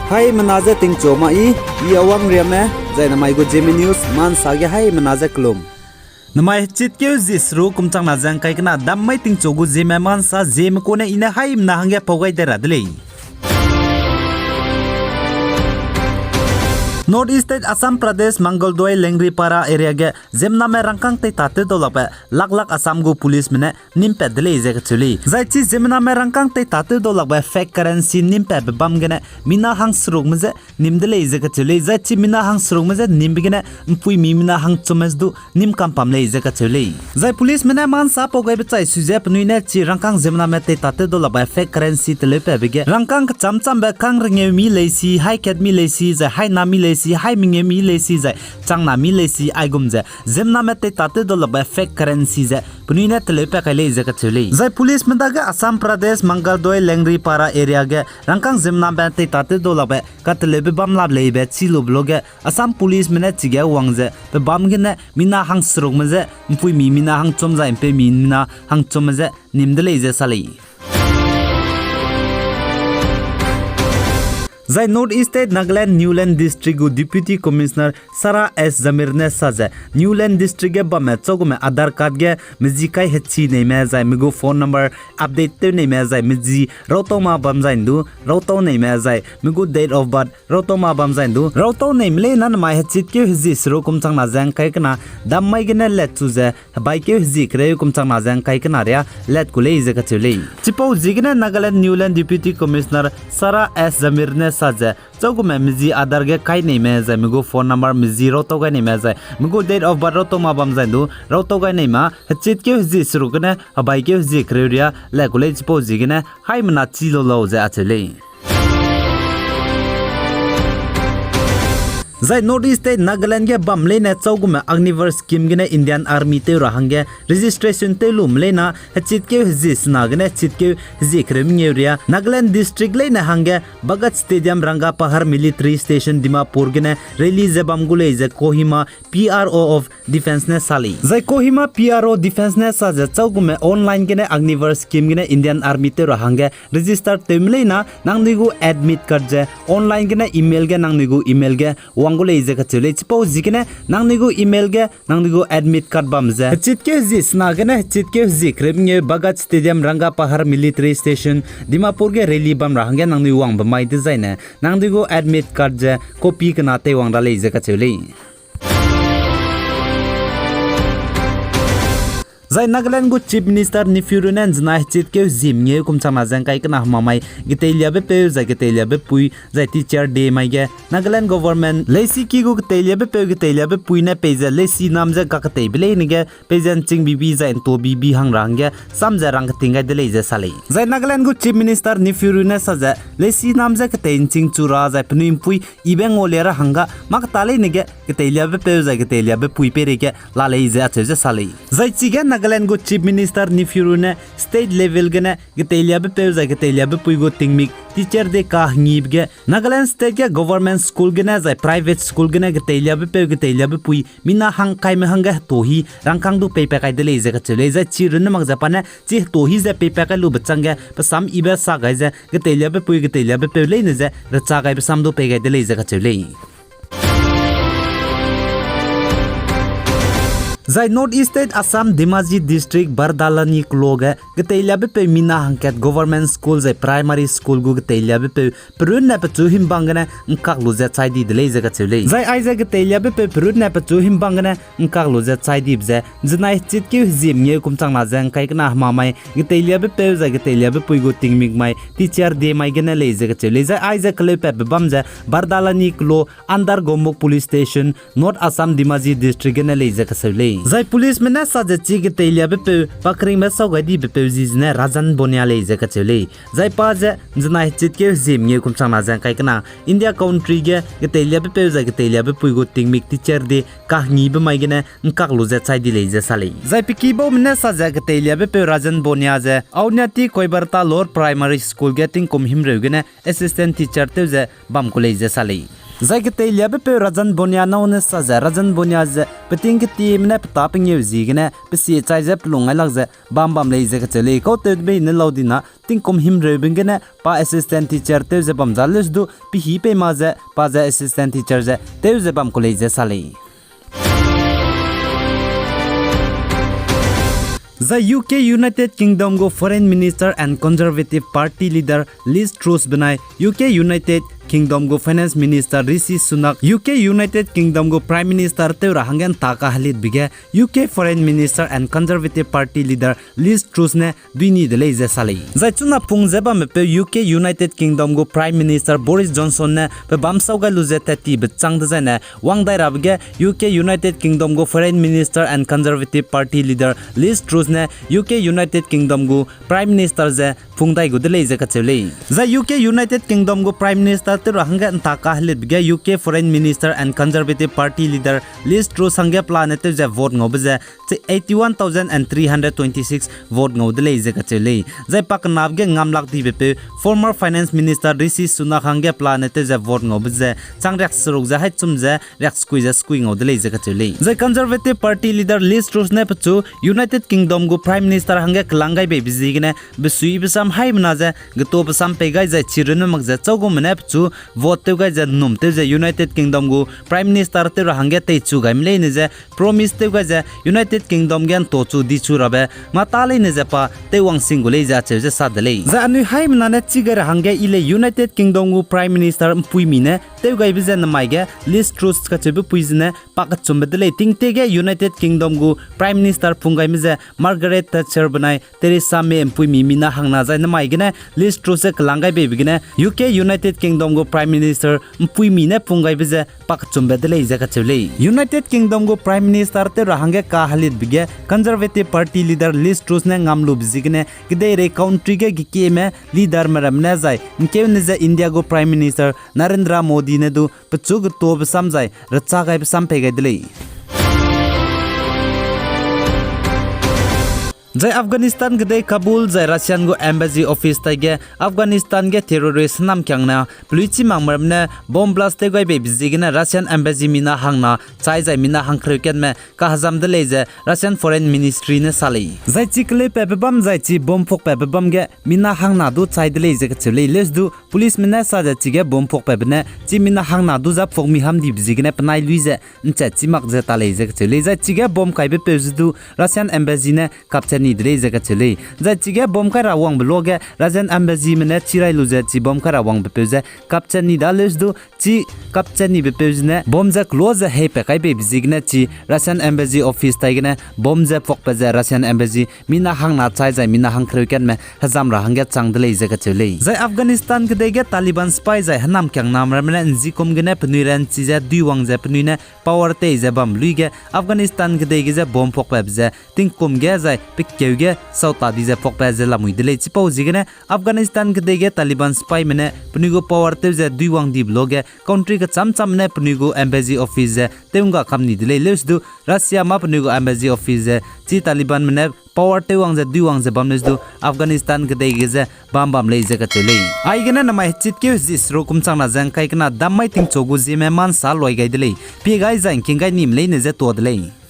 Hai menaza ting choma I awang riame zai namai go Zeme news man sage hai menaza klum. Namai chit ke zisru kumchang na jang kai kana dammai ting chogu Zeme man sa Zeme ko na ina hai na hangya pogai deradle. North East Assam Pradesh Mangoldoi Lengripara area ge Zemna me rangkang te tate dolapa lak Assam go police mene nimpe dele je chuli zai chi Zemna me rangkang te tate dolapa fake currency nimpe bam gene mina hang srug meze nimdele je chuli zai chi mina hang srug meze nimbigene mpui mina hang chumes du nim kampam le je chuli zai police mene man sa pogai be chai suje pnuine chi rangkang Zemna me te tate dolapa fake currency tele pe bege rangkang chamcham be kang ringe mi leisi high cat mi leisi zai high na mi si hai minge mi lesi zai changna mi lesi aigum je Zemna me te tate dolaba fake currency je punine telepe kaile je ka chuli zai police menda ga Assam Pradesh Mangoldoi Lengripara area ge rangkang Zemna me te tate dolaba ka telebe bam lab lebe chilo bloge Assam police mena chige wangje be bam ge ne mina hang srog me je mpui mi mina hang chom za mpe mina hang chom je nimdele je sali Zai North East Nagaland Newland District go Deputy Commissioner Sarah S. Zamir ne saja Newland District ge bame chogume Aadhaar card ge mijikai hechi nei me zai migo phone number update te nei me zai miji rotoma bam zai ndu roto nei me zai migo date of birth rotoma bam zai ndu roto nei mle nan mai hechit ke hiji sro kumchang na jang kai kana dam mai ge ne let chu je bai ke hiji kre kumchang na jang kai kana ria let kule je ka chule chipo jigne Nagaland Newland Deputy Commissioner Sarah S. Zamir ne saja chogume miji Aadhaar ge kai nei me zai migo phone number miji roto ga nei me zai migo date of birth roto ma bam zai ndu roto ga nei ma hechit ke hiji sro gane bai ke hiji kre ria le kule chipo jigne hai mna chilo lo je achele Zai North East Nagaland ge bamle na chogume agniver scheme gene Indian Army te rahange registration te lumle na hechit ke hiji snagane chit ke hiji kreming area Nagaland district le na hange Bagat Stadium Ranga Pahar Military Station Dimapur gene release bamgule je Kohima PRO of Defense ne sali Zai Kohima PRO Defense ne sa je chogume online gene agniver scheme gene Indian Army te rahange register temle na nangnigu admit card je online gene email ge nangnigu email ge gole je ka chule chipo jikene nangnigo email ge nangnigo admit card bamje chitke ji snagene chitke ji krebnge Bagat Stadium Ranga Pahar Military Station Dimapur ge rally bam rahange nangni wang ba mai design nangnigo admit card je copy kana te wang dale je ka chule Zai Nagaland go Chief Minister Nifirunen jna chitke jimnge kumchama jang kai kana mamai gitelia be pe za gitelia be pui zai teacher day mai ge Nagaland government lesi ki go gitelia be pui na pe za lesi nam ja ka kate bile ni ge pejan ching bibi za to bibi hang rang ge sam ja rang tingai de le ja sale Zai Nagaland go Chief Minister Nifirune sa ja lesi nam ja kate ching chura za pnuim pui ibeng olera hanga mak tale ni ge gitelia be pe za gitelia be pui pe re ge la le ja che sale Zai chi ge Nagaland go Chief Minister Nifirune state level gene gitelia be pe za gitelia be pui go tingmik teacher de ka ngib ge Nagaland state ge government school gene za private school gene gitelia be pui mina hang kai me hanga tohi rangkang du pe kai de le je ka chele za chi run mak japane chi tohi za pe kai lu bachang ge pasam iba sa ga za gitelia be pe le ne za ra cha ga sam du pe ga de le je ka chele Zai North East Assam Dhimaji District Bardalani Kloge gitelia be pe mina hangket government school zai primary school gu gitelia be pe prun na pe chuhim bangana ngkak lu za chai di dele jaga chule zai ai za gitelia be pe prun na pe chuhim bangana ngkak lu za chai di bze znai chit ki zim nge kumchang na jang kai kana mamai gitelia be pe za gitelia be pui gu tingmik mai teacher de mai gena le jaga chule zai ai za kle pe bam za Bardalani Klo Andar Gomok Police Station North Assam Dhimaji District gena le jaga chule Zai police mena saja chi gitelia be pe pakring me sogadi be pe jizne rajan bonia le je ka chele zai pa je jna chit ke zim nge kum chama jang kai kana India country ge gitelia be pe za gitelia be pui go tingmik teacher de ka ngi be mai gene ngkak lu je chai di le je sale zai piki bo mena saja gitelia be pe rajan bonia je aunati koibarta lower primary school getting kum him re gene assistant teacher te je bam ko le je sale zai ke telia be pe rajan bonya no ne sa za rajan bonya ze peting ke team ne pta ping ye zi gene pe si chai ze plunga lak ze bam bam le ze ke chele ko te be ne lodina ting kom him re bing gene pa assistant teacher te ze bam zales du pi hi pe ma ze pa ze assistant teacher ze te ze bam college ze sale. The UK United Kingdom go Foreign Minister and Conservative Party leader Liz Truss benai UK United Kingdom go Finance Minister Rishi Sunak UK United Kingdom go Prime Minister teura hangen taka halit bige UK Foreign Minister and Conservative Party leader Liz Truss ne duini de leize salai zaituna pungzeba me pe UK United Kingdom go Prime Minister Boris Johnson ne pe bamsau ga luze tati be chang de ne wangdai rabge UK United Kingdom go Foreign Minister and Conservative Party leader Liz Truss ne UK United Kingdom go Prime Minister ze phungdai go de leize ka chele za UK United Kingdom go Prime Minister te rahanga taka halit bige UK Foreign Minister and Conservative Party leader Liz Truss hange planet ze vote ngobze 81,326 vote ngodle ze ka chele zai pak nabge ngamlak di bepe former Finance Minister Rishi Sunak hange planet ze vote ngobze changrak suruk za hai chumze rak skui ngodle ze ka chele zai Conservative Party leader Liz Truss ne pachu United Kingdom go Prime Minister hange klangai be bizigne besui besam hai mnaze gto besam pegai za chirun magza chogo mne pachu vote te ga ja num te ja United Kingdom go Prime Minister te hange te chu gaim le ne ja promise te ga ja United Kingdom gen to chu di chu rabe mata le ne ja pa te wang singule ja che ja sadle za anu hai mna ne chigar hange ile United Kingdom go Prime Minister pui mine te ga bi ja na mai ge Liz Truss ka che bu pui jne pa ka chum bedle ting te ge United Kingdom go Prime Minister pungai mi ja Margaret Thatcher banai Theresa May pui mi mina hangna ja na mai ge ne Liz Truss ka langai be bi ne UK United Kingdom go Prime Minister pui mi ne pungai bi ja pa ka chum bedle ja ka chele United Kingdom go Prime Minister te rahange ka halit bige Conservative Party leader Liz Truss ne ngamlu bizigne gide re country ge gike me leader maram ne jai nke ne ja India go Prime Minister Narendra Modi ne du pachug to samjai racha gai sam pe gai dile jai Afghanistan gede Kabul jai Russian go embassy office tage Afghanistan ge terrorist nam kyangna pluichi mangmarmne bomb blast te gai be bizigina Russian embassy mina hangna chai jai mina hangkhruken me ka hazam de leje Russian Foreign Ministry ne sali jai chikle pebam jai chi bomb phok pebam ge mina hangna du chai de leje ka chule les du police mina sa ja chi ge bomb phok pebne chi mina hangna du ja phok mi ham di bizigina panai luize ncha chi mak je ta leje ka chule jai chi ge bomb kai be pezdu Russian embassy ne kapchen ni dre ze ka chele za chige bom ka rawang bloge Russian embassy mene chirai luze chi bom ka rawang bepeze kapchen ni dales du chi kapchen ni bepezne bom za close he pe kai be bizigne chi Russian embassy office taigne bom za phok pe za Russian embassy mina hangna chai za mina hang khruken me hazam ra hangya changdle ze ka chele za Afghanistan ke dege Taliban spy za hanam kyang nam ramne nji kom gene pnuiran chi za duwang za pnuine power te za bam luige Afghanistan ke dege za bom phok pe za ting kom ge za keuge sauta dize phokpa je la muidele chipau jigene Afghanistan ke dege Taliban spy mene punigo power te je duiwang di bloge country ka chamcham ne punigo embassy office je teunga khamni dile lesdu Russia ma punigo embassy office je chi Taliban mene power te wang je duiwang je bamnes du Afghanistan ke dege je bam le je ka chele aigena na mai chit ke jisro kumchang na jang kai kana damai ting chogu Zeme man sa loi gai dile pi gai jang king gai nim le ne je to dile